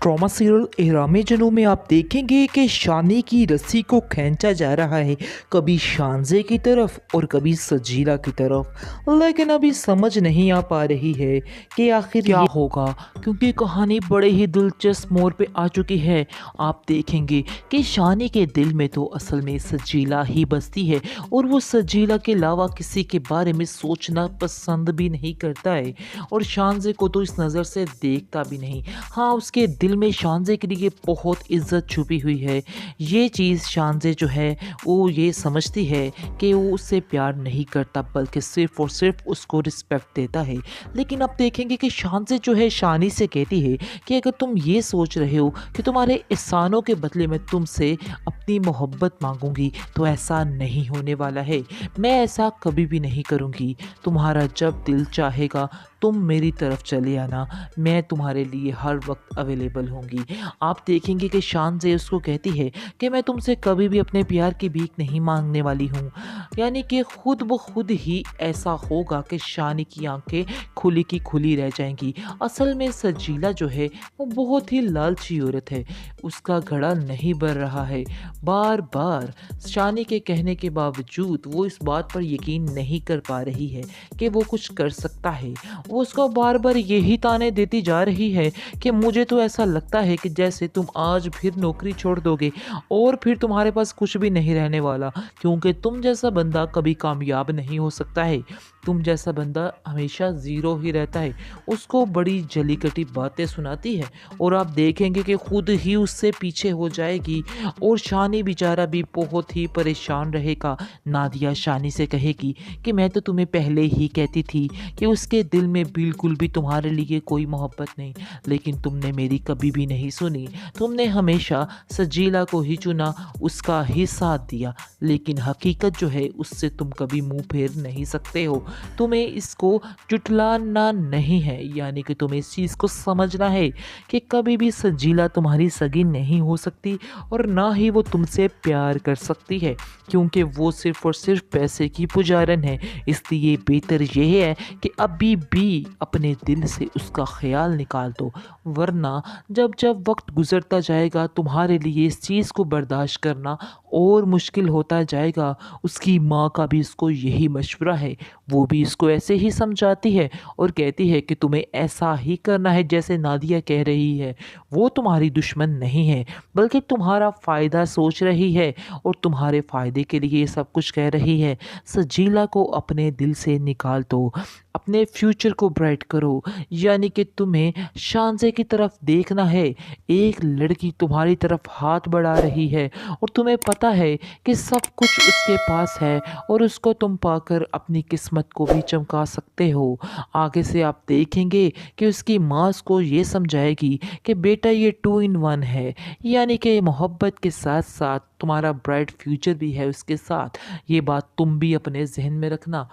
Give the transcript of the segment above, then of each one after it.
Drama serial एहराम जनू में आप देखेंगे कि शानी की रस्सी को खींचा जा रहा है, कभी शानजे की तरफ और कभी सजीला की तरफ। लेकिन अभी समझ नहीं आ पा रही है कि आखिर क्या होगा, क्योंकि कहानी बड़े ही दिलचस्प मोड़ पे आ चुकी है। आप देखेंगे कि शानी के दिल में तो असल में सजीला ही बसती है और वो सजीला के अलावा किसी के बारे में सोचना पसंद भी नहीं करता है और शानजे को तो इस नज़र से देखता भी नहीं। हाँ, उसके दिल में शानजे के लिए बहुत इज्जत छुपी हुई है। ये चीज़ शानजे जो है वो ये समझती है कि वो उससे प्यार नहीं करता, बल्कि सिर्फ़ और सिर्फ उसको रिस्पेक्ट देता है। लेकिन अब देखेंगे कि शानजे जो है शानी से कहती है कि अगर तुम ये सोच रहे हो कि तुम्हारे एहसानों के बदले में तुमसे अपनी मोहब्बत मांगूंगी, तो ऐसा नहीं होने वाला है। मैं ऐसा कभी भी नहीं करूँगी। तुम्हारा जब दिल चाहेगा तुम मेरी तरफ चले आना, मैं तुम्हारे लिए हर वक्त अवेलेबल होंगी। आप देखेंगे कि शानजे उसको कहती है कि मैं तुमसे कभी भी अपने प्यार की भीख नहीं मांगने वाली हूँ। यानी कि खुद ब खुद ही ऐसा होगा कि शानी की आंखें खुली की खुली रह जाएंगी। असल में सजीला जो है वो बहुत ही लालची औरत है, उसका घड़ा नहीं भर रहा है। बार बार शानी के कहने के बावजूद वो इस बात पर यकीन नहीं कर पा रही है कि वो कुछ कर सकता है। वो उसको बार बार यही ताने देती जा रही है कि मुझे तो ऐसा लगता है कि जैसे तुम आज फिर नौकरी छोड़ दोगे और फिर तुम्हारे पास कुछ भी नहीं रहने वाला, क्योंकि तुम जैसा बंदा कभी कामयाब नहीं हो सकता है। तुम जैसा बंदा हमेशा ज़ीरो ही रहता है। उसको बड़ी जली कटी बातें सुनाती है और आप देखेंगे कि खुद ही उससे पीछे हो जाएगी और शानी बेचारा भी बहुत ही परेशान रहेगा। नादिया शानी से कहेगी कि मैं तो तुम्हें पहले ही कहती थी कि उसके दिल में बिल्कुल भी तुम्हारे लिए कोई मोहब्बत नहीं, लेकिन तुमने मेरी कभी भी नहीं सुनी। तुमने हमेशा सजीला को ही चुना, उसका ही साथ दिया, लेकिन हकीकत जो है उससे तुम कभी मुंह फेर नहीं सकते हो। तुम्हें इसको जुटलाना नहीं है, यानी कि तुम्हें इस चीज़ को समझना है कि कभी भी सजीला तुम्हारी सगी नहीं हो सकती और ना ही वो तुमसे प्यार कर सकती है, क्योंकि वो सिर्फ और सिर्फ पैसे की पुजारन है। इसलिए बेहतर यह है कि अभी भी अपने दिल से उसका ख्याल निकाल दो, वरना जब जब वक्त गुजरता जाएगा तुम्हारे लिए इस चीज़ को बर्दाश्त करना और मुश्किल होता जाएगा। उसकी माँ का भी इसको यही मशवरा है, वो भी इसको ऐसे ही समझाती है और कहती है कि तुम्हें ऐसा ही करना है जैसे नादिया कह रही है। वो तुम्हारी दुश्मन नहीं है, बल्कि तुम्हारा फ़ायदा सोच रही है और तुम्हारे फ़ायदे के लिए सब कुछ कह रही है। सजीला को अपने दिल से निकाल दो, अपने फ्यूचर को ब्राइट करो, यानी कि तुम्हें शानजे की तरफ देखना है। एक लड़की तुम्हारी तरफ हाथ बढ़ा रही है और तुम्हें पता है कि सब कुछ उसके पास है और उसको तुम पाकर अपनी किस्मत को भी चमका सकते हो। आगे से आप देखेंगे कि उसकी माँ उसको ये समझाएगी कि बेटा ये 2 in 1 है, यानी कि मोहब्बत के साथ साथ तुम्हारा ब्राइट फ्यूचर भी है उसके साथ। ये बात तुम भी अपने जहन में रखना।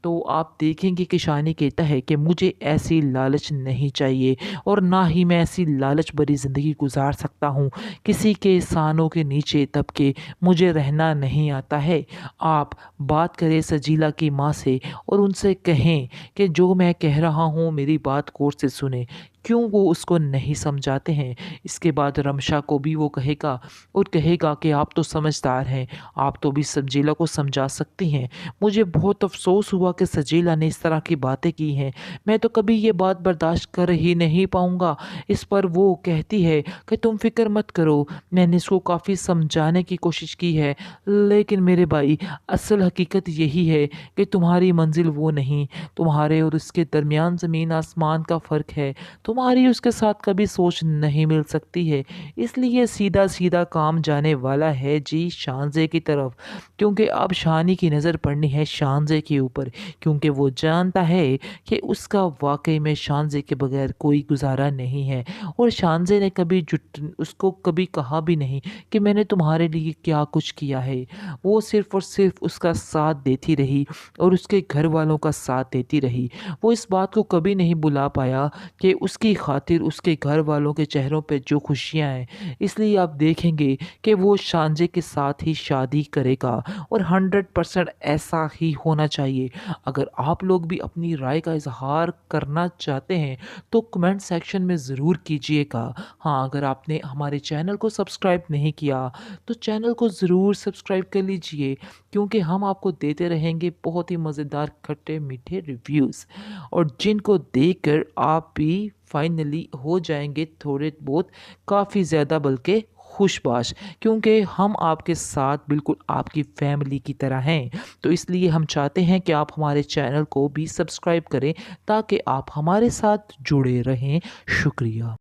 तो आप देखेंगे कि शानी कहता है कि मुझे ऐसी लालच नहीं चाहिए और ना ही मैं ऐसी लालच भरी ज़िंदगी गुजार सकता हूँ। किसी के एहसानों के नीचे दब के मुझे रहना नहीं आता है। आप बात करें सजीला की माँ से और उनसे कहें कि जो मैं कह रहा हूँ मेरी बात गौर से सुने। क्यों वो उसको नहीं समझाते हैं? इसके बाद रमशा को भी वो कहेगा और कहेगा कि आप तो समझदार हैं, आप तो भी सजीला को समझा सकती हैं। मुझे बहुत अफसोस हुआ कि सजीला ने इस तरह की बातें की हैं, मैं तो कभी ये बात बर्दाश्त कर ही नहीं पाऊँगा। इस पर वो कहती है कि तुम फिक्र मत करो, मैंने इसको काफ़ी समझाने की कोशिश की है, लेकिन मेरे भाई असल हकीकत यही है कि तुम्हारी मंजिल वो नहीं, तुम्हारे और उसके दरमियान ज़मीन आसमान का फ़र्क है। तुम्हारी उसके साथ कभी सोच नहीं मिल सकती है, इसलिए सीधा सीधा काम जाने वाला है जी शानजे की तरफ, क्योंकि अब शानी की नज़र पड़नी है शानजे के ऊपर, क्योंकि वो जानता है कि उसका वाकई में शानजे के बगैर कोई गुजारा नहीं है। और शानजे ने कभी जुट उसको कभी कहा भी नहीं कि मैंने तुम्हारे लिए क्या कुछ किया है। वो सिर्फ और सिर्फ उसका साथ देती रही और उसके घर वालों का साथ देती रही। वो इस बात को कभी नहीं भुला पाया कि उसकी जिसकी खातिर उसके घर वालों के चेहरों पे जो खुशियाँ हैं, इसलिए आप देखेंगे कि वो शांजे के साथ ही शादी करेगा और 100% ऐसा ही होना चाहिए। अगर आप लोग भी अपनी राय का इज़हार करना चाहते हैं तो कमेंट सेक्शन में ज़रूर कीजिएगा। हाँ, अगर आपने हमारे चैनल को सब्सक्राइब नहीं किया तो चैनल को ज़रूर सब्सक्राइब कर लीजिए, क्योंकि हम आपको देते रहेंगे बहुत ही मज़ेदार खट्टे मीठे रिव्यूज़, और जिनको देखकर आप भी फाइनली हो जाएंगे थोड़े बहुत काफ़ी ज़्यादा बल्कि खुशबाश, क्योंकि हम आपके साथ बिल्कुल आपकी फैमिली की तरह हैं। तो इसलिए हम चाहते हैं कि आप हमारे चैनल को भी सब्सक्राइब करें ताकि आप हमारे साथ जुड़े रहें। शुक्रिया।